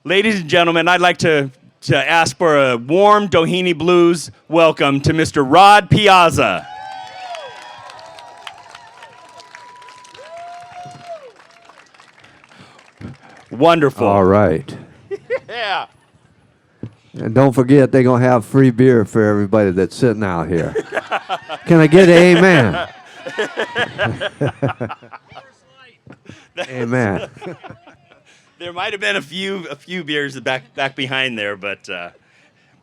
Ladies and gentlemen, I'd like to ask for a warm Doheny Blues welcome to Mr. Rod Piazza. Wonderful. All right. Yeah. And don't forget, they're going to have free beer for everybody that's sitting out here. Can I get an amen? Amen. There might have been a few beers back behind there, but at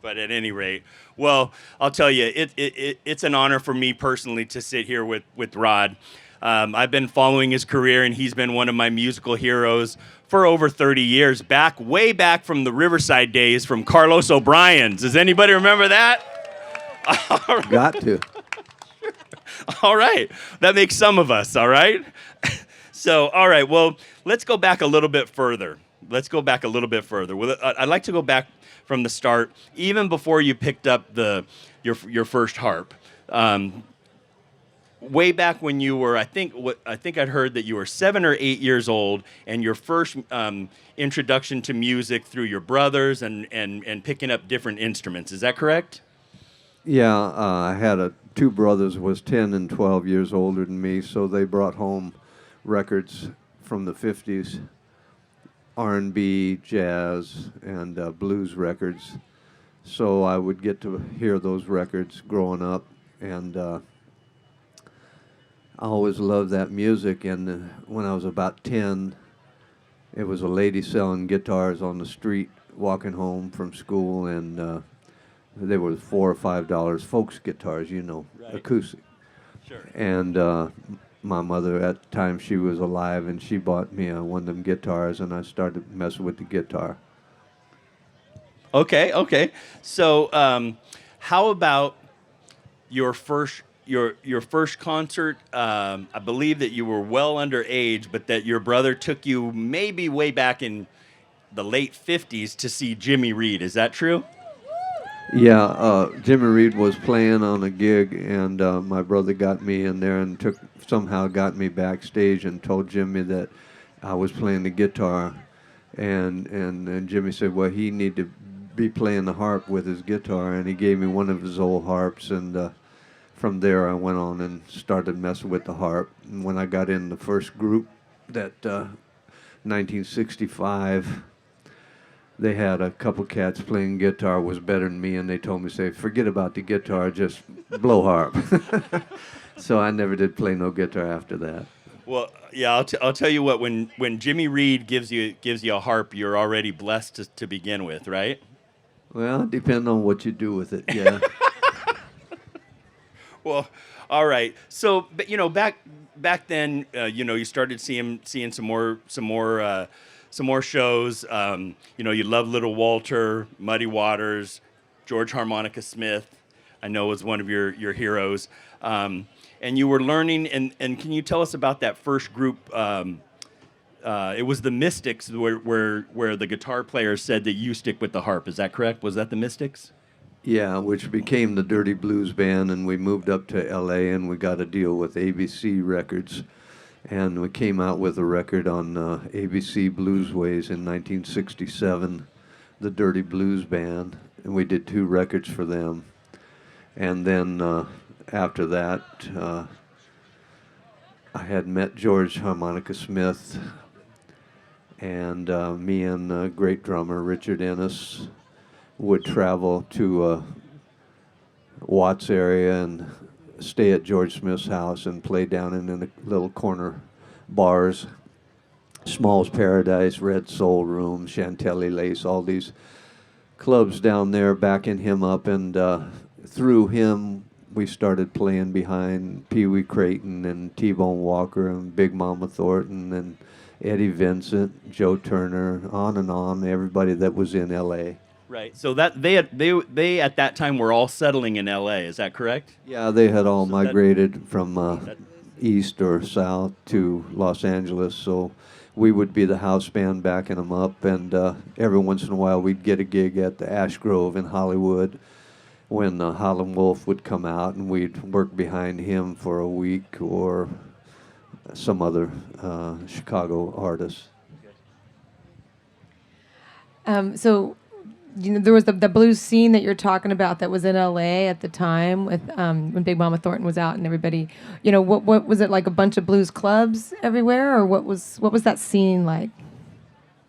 any rate, well, I'll tell you, it's an honor for me personally to sit here with Rod. I've been following his career, and he's been one of my musical heroes for over 30 years, way back from the Riverside days from Carlos O'Brien's. Does anybody remember that? Got to. All right. That makes some of us, all right? So, all right, well, let's go back a little bit further. Well, I'd like to go back from the start, even before you picked up your first harp. Way back when you were, I think I'd heard that you were 7 or 8 years old, and your first introduction to music through your brothers and picking up different instruments. Is that correct? Yeah, I had two brothers was 10 and 12 years older than me, so they brought home records from the 50s, R&B, jazz, and blues records. So I would get to hear those records growing up, and I always loved that music. And when I was about 10, it was a lady selling guitars on the street, walking home from school, and they were $4 or $5 folks guitars, Right. acoustic. Sure. And my mother, at the time, she was alive, and she bought me one of them guitars, and I started messing with the guitar. Okay. So, how about your first concert? I believe that you were well underage, but that your brother took you maybe way back in the late 50s to see Jimmy Reed. Is that true? Yeah, Jimmy Reed was playing on a gig, and my brother got me in there and somehow got me backstage and told Jimmy that I was playing the guitar, and Jimmy said, well, he needed to be playing the harp with his guitar, and he gave me one of his old harps, and from there I went on and started messing with the harp. And when I got in the first group, that 1965, they had a couple cats playing guitar was better than me, and they told me, say, forget about the guitar, just blow harp. So I never did play no guitar after that. Well, yeah, I'll tell you what. When Jimmy Reed gives you a harp, you're already blessed to begin with, right? Well, depending on what you do with it, yeah. Well, all right. So, but back then, you started seeing some more shows. You love Little Walter, Muddy Waters, George Harmonica Smith. I know was one of your heroes. And you were learning. And can you tell us about that first group? It was the Mystics, where the guitar player said that you stick with the harp. Is that correct? Was that the Mystics? Yeah, which became the Dirty Blues Band, and we moved up to L.A., and we got a deal with ABC Records. And we came out with a record on ABC Bluesways in 1967, the Dirty Blues Band, and we did 2 records for them. And then after that, I had met George Harmonica Smith, and me and great drummer Richard Ennis would travel to Watts area and stay at George Smith's house and play down in the little corner bars, Small's Paradise, Red Soul Room, Chantilly Lace, all these clubs down there backing him up, and through him we started playing behind Pee Wee Creighton and T-Bone Walker and Big Mama Thornton and Eddie Vincent, Joe Turner, on, everybody that was in L.A. Right. So that they at that time were all settling in L.A. Is that correct? Yeah, they had all migrated from east or south to Los Angeles, so we would be the house band backing them up, and every once in a while we'd get a gig at the Ash Grove in Hollywood when Howlin' Wolf would come out, and we'd work behind him for a week, or some other Chicago artist. So, there was the blues scene that you're talking about that was in L.A. at the time with when Big Mama Thornton was out and everybody. What was it like? A bunch of blues clubs everywhere, or what was that scene like?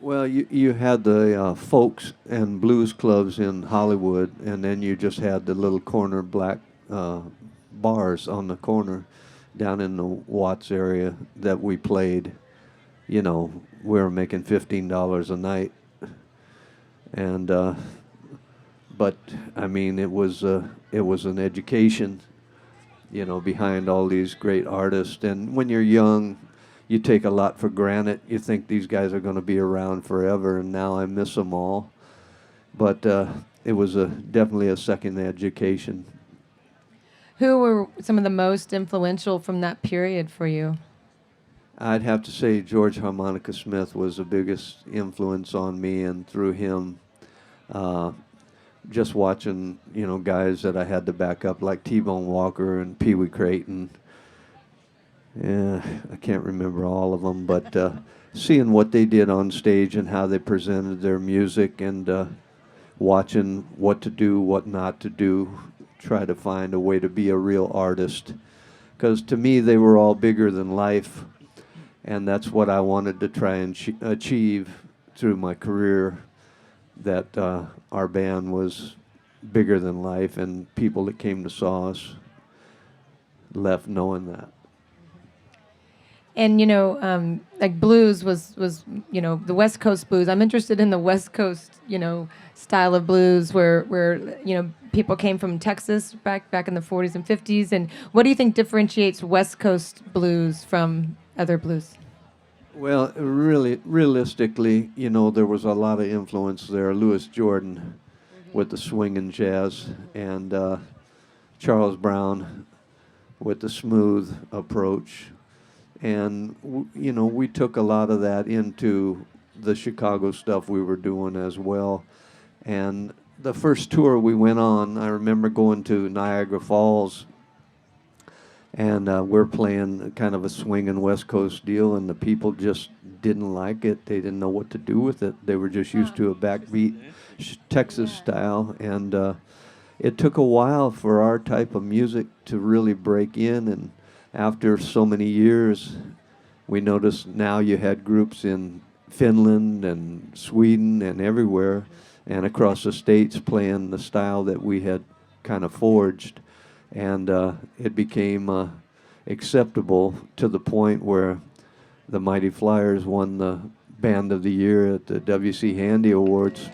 Well, you had the folks and blues clubs in Hollywood, and then you just had the little corner black bars on the corner down in the Watts area that we played. We were making $15 a night, and but I mean it was an education, behind all these great artists. And when you're young, you take a lot for granted. You think these guys are going to be around forever, and now I miss them all. But it was definitely a second education. Who were some of the most influential from that period for you? I'd have to say George Harmonica Smith was the biggest influence on me, and through him, just watching, guys that I had to back up like T-Bone Walker and Pee Wee Crayton. Yeah, I can't remember all of them, but seeing what they did on stage and how they presented their music, and watching what to do, what not to do, try to find a way to be a real artist. Because to me, they were all bigger than life, and that's what I wanted to try and achieve through my career, that our band was bigger than life, and people that came to saw us left knowing that. And like blues was the West Coast blues. I'm interested in the West Coast style of blues where people came from Texas back in the 40s and 50s. And what do you think differentiates West Coast blues from other blues? Well, really, realistically, there was a lot of influence there. Louis Jordan with the swing and jazz, and Charles Brown with the smooth approach. And, we took a lot of that into the Chicago stuff we were doing as well. And the first tour we went on, I remember going to Niagara Falls, and we're playing kind of a swinging West Coast deal, and the people just didn't like it. They didn't know what to do with it. They were just used to a backbeat Texas style, and it took a while for our type of music to really break in. And after so many years, we noticed now you had groups in Finland and Sweden and everywhere, and across the states playing the style that we had kind of forged. And it became acceptable to the point where the Mighty Flyers won the Band of the Year at the W.C. Handy Awards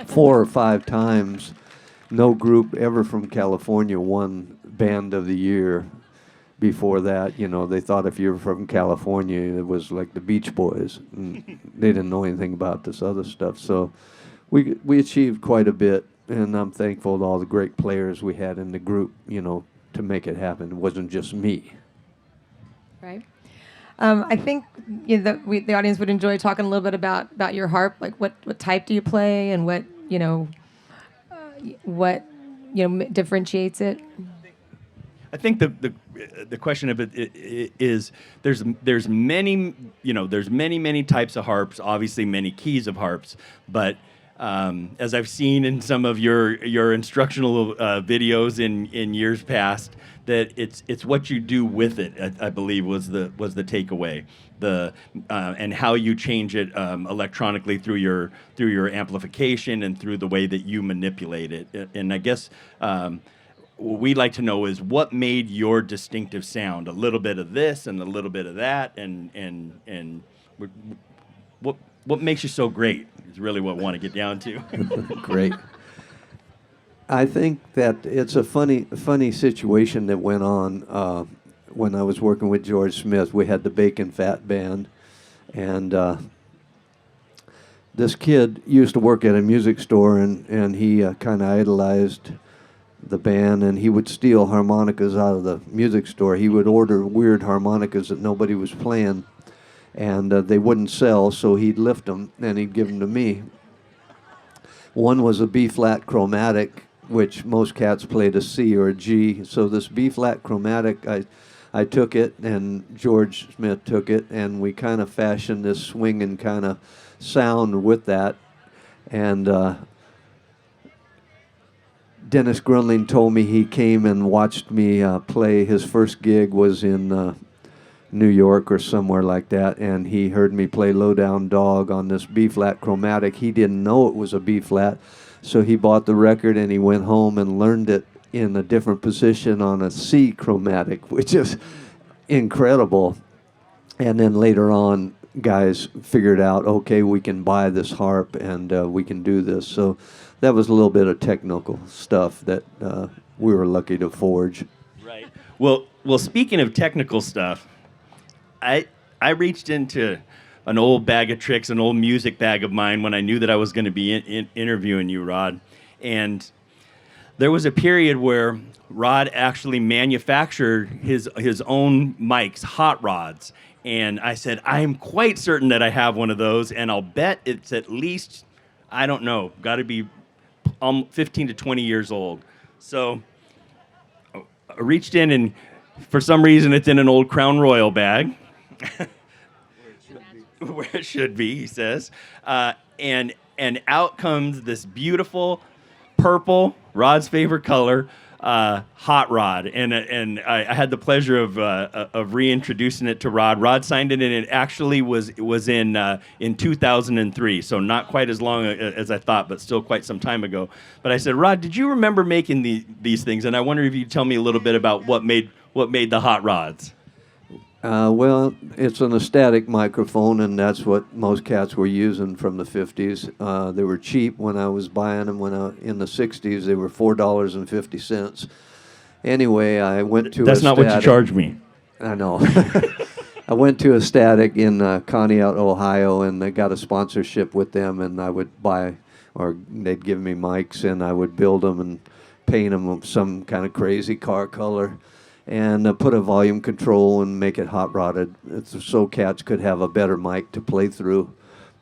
4 or 5 times. No group ever from California won Band of the Year. Before that, they thought if you were from California, it was like the Beach Boys. And they didn't know anything about this other stuff. So we achieved quite a bit, and I'm thankful to all the great players we had in the group, to make it happen. It wasn't just me. Right. I think the audience would enjoy talking a little bit about your harp. Like what type do you play, and what differentiates it? I think the question of it is there's many types of harps, obviously many keys of harps, but as I've seen in some of your instructional videos in years past, that it's what you do with it. I believe was the takeaway. And how you change it electronically through your amplification and through the way that you manipulate it. And I guess what we'd like to know is what made your distinctive sound. A little bit of this and a little bit of that, and what makes you so great is really what I want to get down to. Great. I think that it's a funny situation that went on when I was working with George Smith. We had the Bacon Fat Band, and this kid used to work at a music store, and he kind of idolized the band, and he would steal harmonicas out of the music store. He would order weird harmonicas that nobody was playing, and they wouldn't sell, so he'd lift them and he'd give them to me. One was a B-flat chromatic, which most cats played a C or a G. So this B-flat chromatic, I took it, and George Smith took it, and we kind of fashioned this swinging kind of sound with that. And Dennis Grunling told me he came and watched me play. His first gig was in New York or somewhere like that, and he heard me play Low Down Dog on this B-flat chromatic. He didn't know it was a B-flat, so he bought the record and he went home and learned it in a different position on a C chromatic, which is incredible. And then later on, guys figured out, okay, we can buy this harp and we can do this. So that was a little bit of technical stuff that we were lucky to forge. Right. Well, speaking of technical stuff, I reached into an old bag of tricks, an old music bag of mine when I knew that I was going to be interviewing you, Rod. And there was a period where Rod actually manufactured his own mics, hot rods. And I said, I'm quite certain that I have one of those, and I'll bet it's at least, I don't know, got to be 15 to 20 years old. So I reached in, and for some reason it's in an old Crown Royal bag. Where it should be, he says. And out comes this beautiful purple, Rod's favorite color, hot rod. And I had the pleasure of reintroducing it to Rod. Rod signed it, and it actually was in 2003, so not quite as long as I thought, but still quite some time ago. But I said, Rod, did you remember making these things? And I wonder if you'd tell me a little bit about what made the hot rods. Well, it's an static microphone, and that's what most cats were using from the 50s. They were cheap when I was buying them. In the 60s, they were $4.50. Anyway, I went to That's a not static. what you charged me. I know. I went to a static in Conneaut, Ohio, and I got a sponsorship with them, and I would buy, or they'd give me mics, and I would build them and paint them some kind of crazy car color. And put a volume control and make it hot rodded so cats could have a better mic to play through.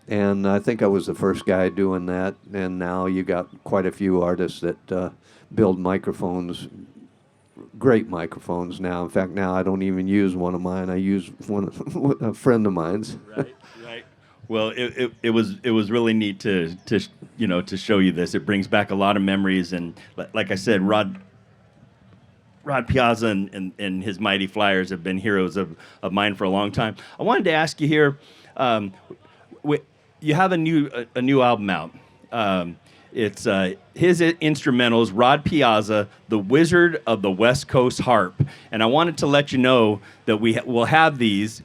And I think I was the first guy doing that. And now you got quite a few artists that build microphones, great microphones now. In fact, now I don't even use one of mine. I use a friend of mine's. Right. Well, it was really neat to show you this. It brings back a lot of memories, and like I said, Rod Piazza and his Mighty Flyers have been heroes of mine for a long time. I wanted to ask you here, you have a new album out. It's his instrumentals, Rod Piazza, the Wizard of the West Coast Harp. And I wanted to let you know that we'll have these.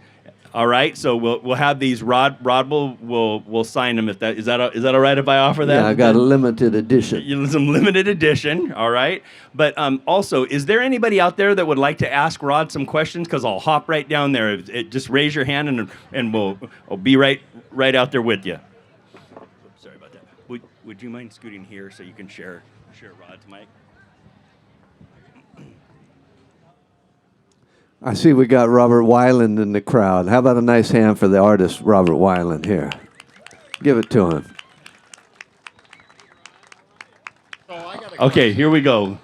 All right, so we'll have these. Rod will sign them. If that is that all right if I offer that? Yeah, I got a limited edition. Some limited edition. All right, but also, is there anybody out there that would like to ask Rod some questions? Because I'll hop right down there. Just raise your hand and I'll be right out there with you. Sorry about that. Would you mind scooting here so you can share Rod's mic? I see we got Robert Weiland in the crowd. How about a nice hand for the artist, Robert Weiland, here? Give it to him. Okay, here we go.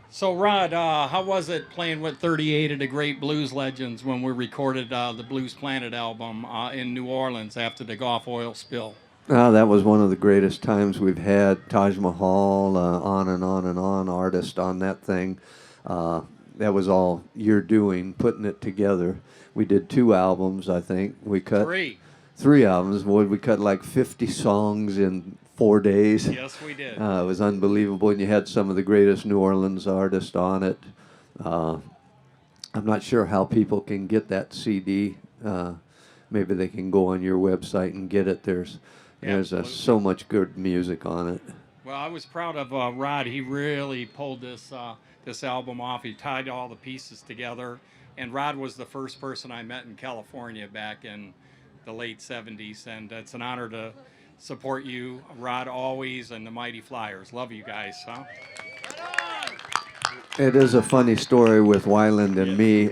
So, Rod, how was it playing with 38 of the great blues legends when we recorded the Blues Planet album in New Orleans after the Gulf oil spill? That was one of the greatest times we've had. Taj Mahal, on and on and on, artist on that thing. That was all you're doing, putting it together. We did 2 albums, I think. We cut 3 albums. We cut like 50 songs in 4 days. Yes, we did. It was unbelievable, and you had some of the greatest New Orleans artists on it. I'm not sure how people can get that CD. Maybe they can go on your website and get it. There's so much good music on it. Well, I was proud of Rod. He really pulled this album off. He tied all the pieces together. And Rod was the first person I met in California back in the late 70s. And it's an honor to support you, Rod, always, and the Mighty Flyers. Love you guys, huh? It is a funny story with Wyland and me.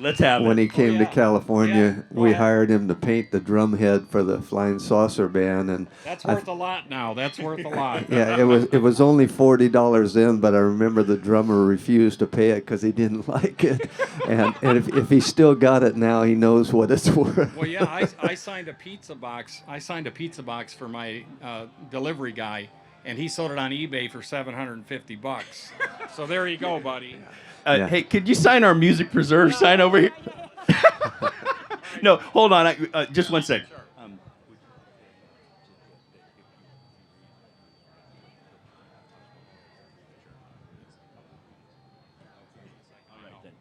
Let's have when it. he came to yeah. California, Yeah, go we ahead. hired him to paint the drum head for the Flying Saucer Band, and That's I worth a lot now. That's worth a lot. yeah, it was only $40 in, but I remember the drummer refused to pay it because he didn't like it, and if he still got it now, he knows what it's worth. Well, yeah, I signed a pizza box. I signed a pizza box for my delivery guy, and he sold it on eBay for $750. So there you go, buddy. Yeah. Hey, could you sign our music preserve sign over here? No, hold on. Just one sec.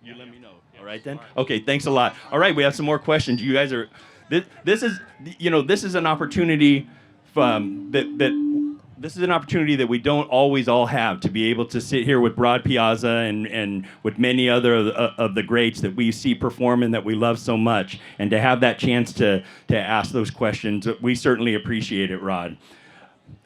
You let me know. All right then. Okay, thanks a lot. All right, we have some more questions. You guys are. This is this is an opportunity this is an opportunity that we don't always all have, to be able to sit here with Broad Piazza and with many other of the greats that we see perform and that we love so much, and to have that chance to ask those questions. We certainly appreciate it, Rod.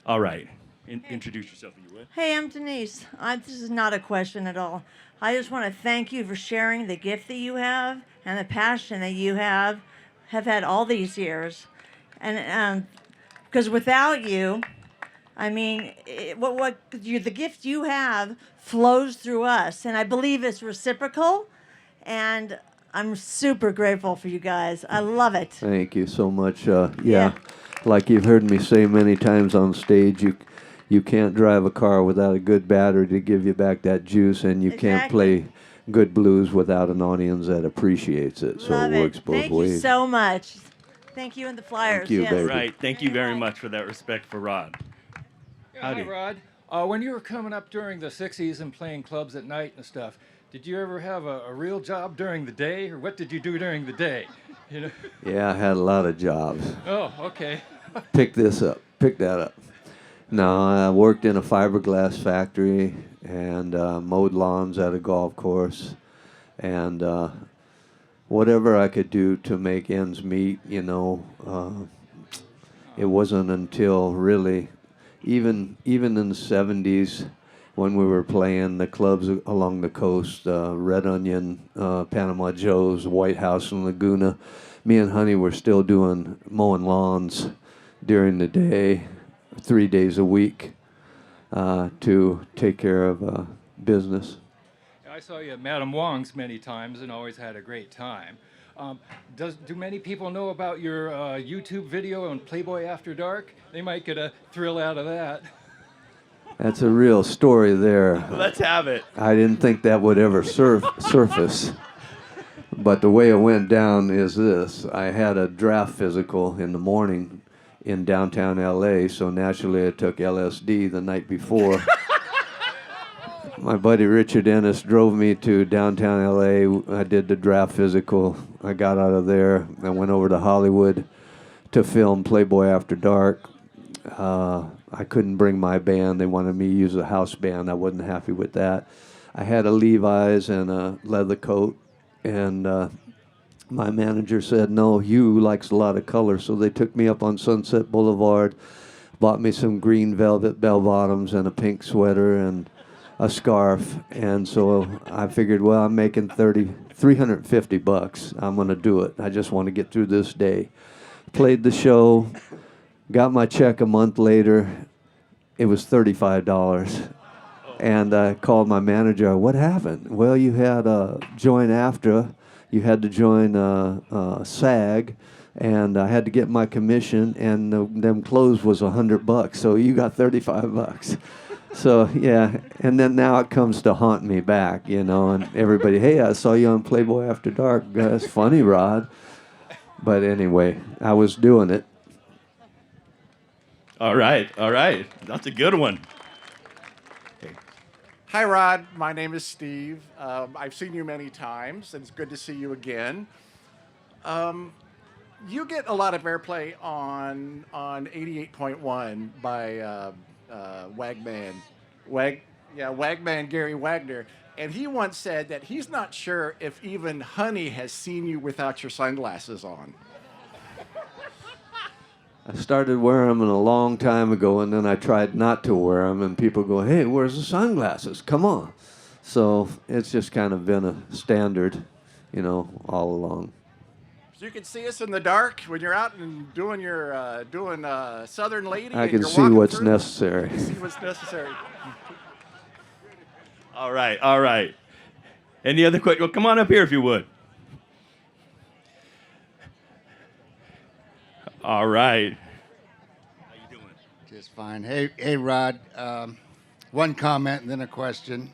All right. Introduce yourself, if you would. Hey, I'm Denise. This is not a question at all. I just want to thank you for sharing the gift that you have and the passion that you have had all these years. And because without you, I mean, the gift you have flows through us, and I believe it's reciprocal. And I'm super grateful for you guys. I love it. Thank you so much. Yeah, Yeah. like you've heard me say many times on stage, you can't drive a car without a good battery to give you back that juice, and you can't Exactly. play good blues without an audience that appreciates it. So Love it works it. both Thank ways. you so much. Thank you and the Flyers. you, yes. baby. Right. Thank you very much for that respect for Rod. Yeah, Howdy. hi, Rod. When you were coming up during the 60s and playing clubs at night and stuff, did you ever have a real job during the day, or what did you do during the day? You know? Yeah, I had a lot of jobs. Oh, okay. Pick this up. Pick that up. No, I worked in a fiberglass factory and mowed lawns at a golf course, and whatever I could do to make ends meet. It wasn't until really, even in the 70s, when we were playing the clubs along the coast, Red Onion, Panama Joe's, White House, and Laguna, me and Honey were still doing mowing lawns during the day, 3 days a week, to take care of business. I saw you at Madame Wong's many times and always had a great time. Do many people know about your YouTube video on Playboy After Dark? They might get a thrill out of that. That's a real story there. Let's have it. I didn't think that would ever surface. But the way it went down is this. I had a draft physical in the morning in downtown LA, so naturally I took LSD the night before. My buddy Richard Ennis drove me to downtown LA. I did the draft physical. I got out of there. I went over to Hollywood to film Playboy After Dark. I couldn't bring my band. They wanted me to use a house band. I wasn't happy with that. I had a Levi's and a leather coat, and my manager said, no, Hugh likes a lot of color. So they took me up on Sunset Boulevard, bought me some green velvet bell-bottoms and a pink sweater and a scarf. And so I figured, well, I'm making $350. I'm going to do it. I just want to get through this day. Played the show, got my check a month later. It was $35. And I called my manager. What happened? Well, you had to join AFTRA. You had to join SAG. And I had to get my commission, and them clothes was $100. So you got $35. So yeah, and then now it comes to haunt me back, and everybody, hey, I saw you on Playboy After Dark. That's funny, Rod. But anyway, I was doing it. All right. That's a good one. Hi, Rod. My name is Steve. I've seen you many times, and it's good to see you again. You get a lot of airplay on 88.1 by Wagman. Wagman Gary Wagner. And he once said that he's not sure if even Honey has seen you without your sunglasses on. I started wearing them a long time ago, and then I tried not to wear them, and people go, hey, where's the sunglasses? Come on. So it's just kind of been a standard, all along. So you can see us in the dark when you're out and doing your Southern Lady. I and can you're see walking what's through. necessary. You can see what's necessary. All right, all right. Any other questions? Well, come on up here if you would. All right. How you doing? Just fine. Hey, Rod. One comment and then a question.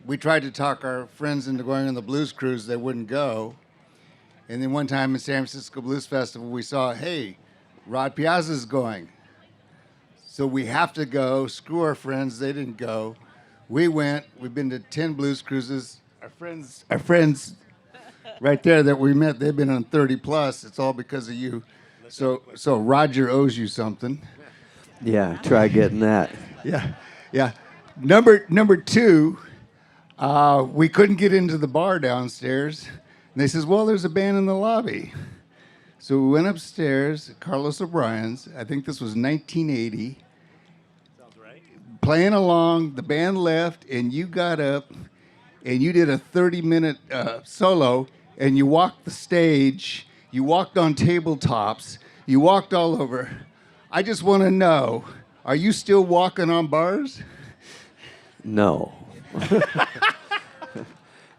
We tried to talk our friends into going on the blues cruise. They wouldn't go. And then one time in San Francisco Blues Festival, we saw, hey, Rod Piazza's going. So we have to go. Screw our friends. They didn't go. We went. We've been to 10 blues cruises. Our friends right there that we met, they've been on 30 plus. It's all because of you. So Roger owes you something. Yeah, try getting that. Yeah. Number two, we couldn't get into the bar downstairs. And they says, well, there's a band in the lobby. So we went upstairs, Carlos O'Brien's. I think this was 1980. Sounds right. Playing along, the band left, and you got up, and you did a 30-minute solo, and you walked the stage, you walked on tabletops, you walked all over. I just want to know, are you still walking on bars? No.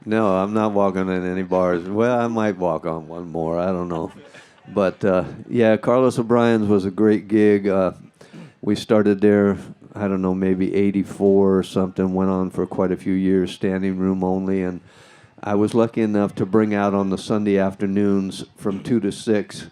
No, I'm not walking in any bars. Well, I might walk on one more. I don't know. But, yeah, Carlos O'Brien's was a great gig. We started there, I don't know, maybe 84 or something. Went on for quite a few years, standing room only. And I was lucky enough to bring out on the Sunday afternoons from 2 to 6.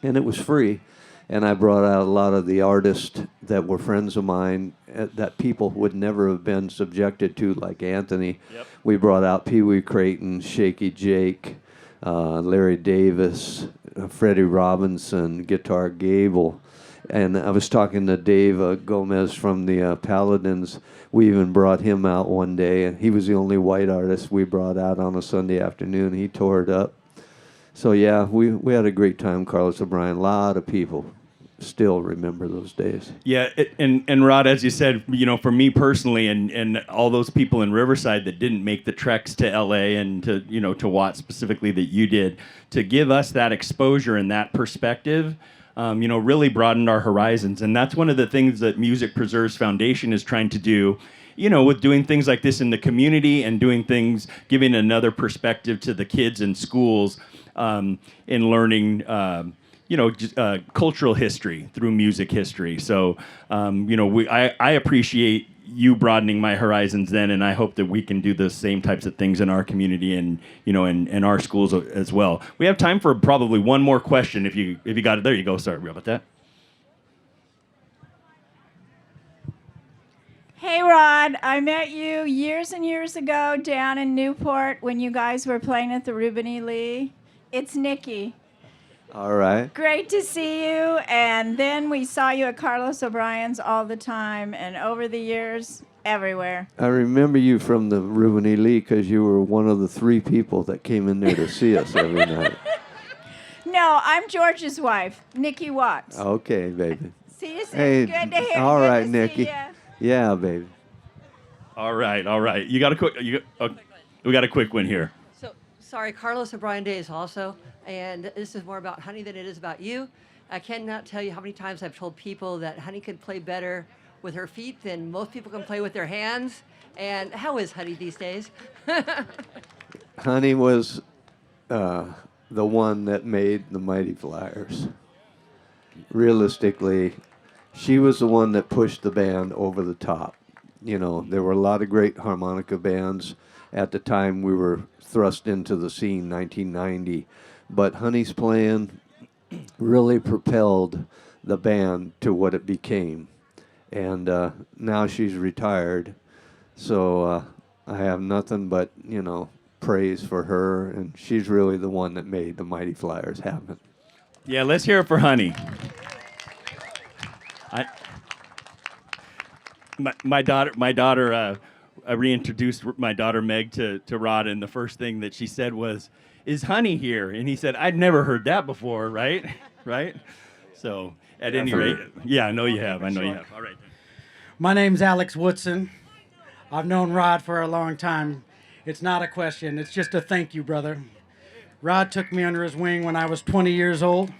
And it was free. And I brought out a lot of the artists that were friends of mine that people would never have been subjected to, like Anthony. Yep. We brought out Pee Wee Creighton, Shaky Jake, Larry Davis, Freddie Robinson, Guitar Gable. And I was talking to Dave Gomez from the Paladins. We even brought him out one day, and he was the only white artist we brought out on a Sunday afternoon. He tore it up. So, yeah, we had a great time, Carlos O'Brien. A lot of people still remember those days. Yeah, and Rod, as you said, for me personally, and all those people in Riverside that didn't make the treks to L.A. and to Watt specifically that you did, to give us that exposure and that perspective, really broadened our horizons. And that's one of the things that Music Preserves Foundation is trying to do, with doing things like this in the community and doing things, giving another perspective to the kids in schools in learning cultural history through music history. So, I appreciate you broadening my horizons then, and I hope that we can do the same types of things in our community and, in our schools as well. We have time for probably one more question if you got it. There you go. Sorry about that. Hey, Rod, I met you years and years ago down in Newport when you guys were playing at the Reuben E. Lee. It's Nikki. All right. Great to see you. And then we saw you at Carlos O'Brien's all the time, and over the years, everywhere. I remember you from the Reuben E. Lee because you were one of the 3 people that came in there to see us every night. No, I'm George's wife, Nikki Watts. Okay, baby. See you soon. Hey, Good to hear. all Good right, to Nikki. see ya. Yeah, baby. All right. You got a quick. We got a quick one here. So, sorry, Carlos O'Brien Days also, and this is more about Honey than it is about you. I cannot tell you how many times I've told people that Honey could play better with her feet than most people can play with their hands. And how is Honey these days? Honey was the one that made the Mighty Flyers. Realistically, she was the one that pushed the band over the top. There were a lot of great harmonica bands at the time we were thrust into the scene, 1990. But Honey's playing really propelled the band to what it became. And now she's retired. So I have nothing but, praise for her. And she's really the one that made the Mighty Flyers happen. Yeah, let's hear it for Honey. My daughter, I reintroduced my daughter Meg to Rod, and the first thing that she said was, "Is Honey here?" And he said, "I'd never heard that before, right?" Right? So, at any rate, yeah, I know you have. All right. My name's Alex Woodson. I've known Rod for a long time. It's not a question. It's just a thank you, brother. Rod took me under his wing when I was 20 years old,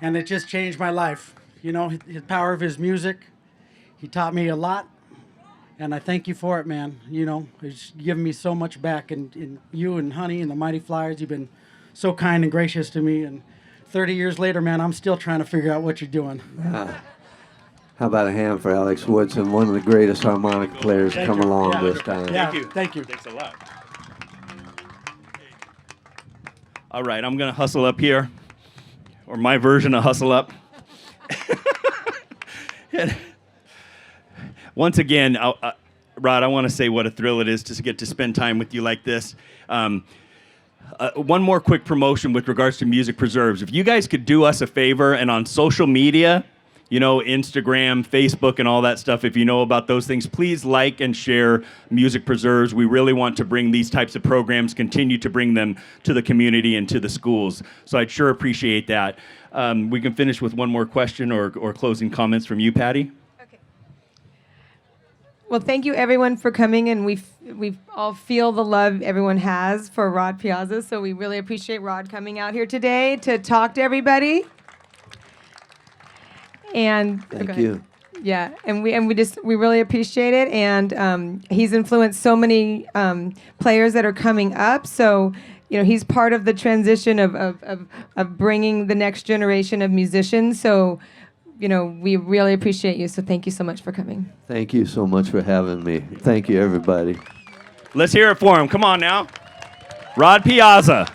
and it just changed my life. You know, the power of his music. He taught me a lot, and I thank you for it, man. You know, it's given me so much back, and you and Honey and the Mighty Flyers, you've been so kind and gracious to me, and 30 years later, man, I'm still trying to figure out what you're doing. How about a hand for Alex Woodson, one of the greatest harmonica players to come along this time. Yeah, Thank you. thank you. Thanks a lot. All right, I'm going to hustle up here, or my version of hustle up. And once again, Rod, I want to say what a thrill it is to get to spend time with you like this. One more quick promotion with regards to Music Preserves. If you guys could do us a favor and on social media, you know, Instagram, Facebook, and all that stuff, if you know about those things, please like and share Music Preserves. We really want to bring these types of programs, continue to bring them to the community and to the schools. So I'd sure appreciate that. We can finish with one more question or closing comments from you, Patty. Well, thank you everyone for coming, and we all feel the love everyone has for Rod Piazza. So we really appreciate Rod coming out here today to talk to everybody. And Thank you. yeah, and we really appreciate it. And he's influenced so many players that are coming up. So you know, he's part of the transition of bringing the next generation of musicians. So you know, we really appreciate you. So thank you so much for coming. Thank you so much for having me. Thank you, everybody. Let's hear it for him. Come on now. Rod Piazza.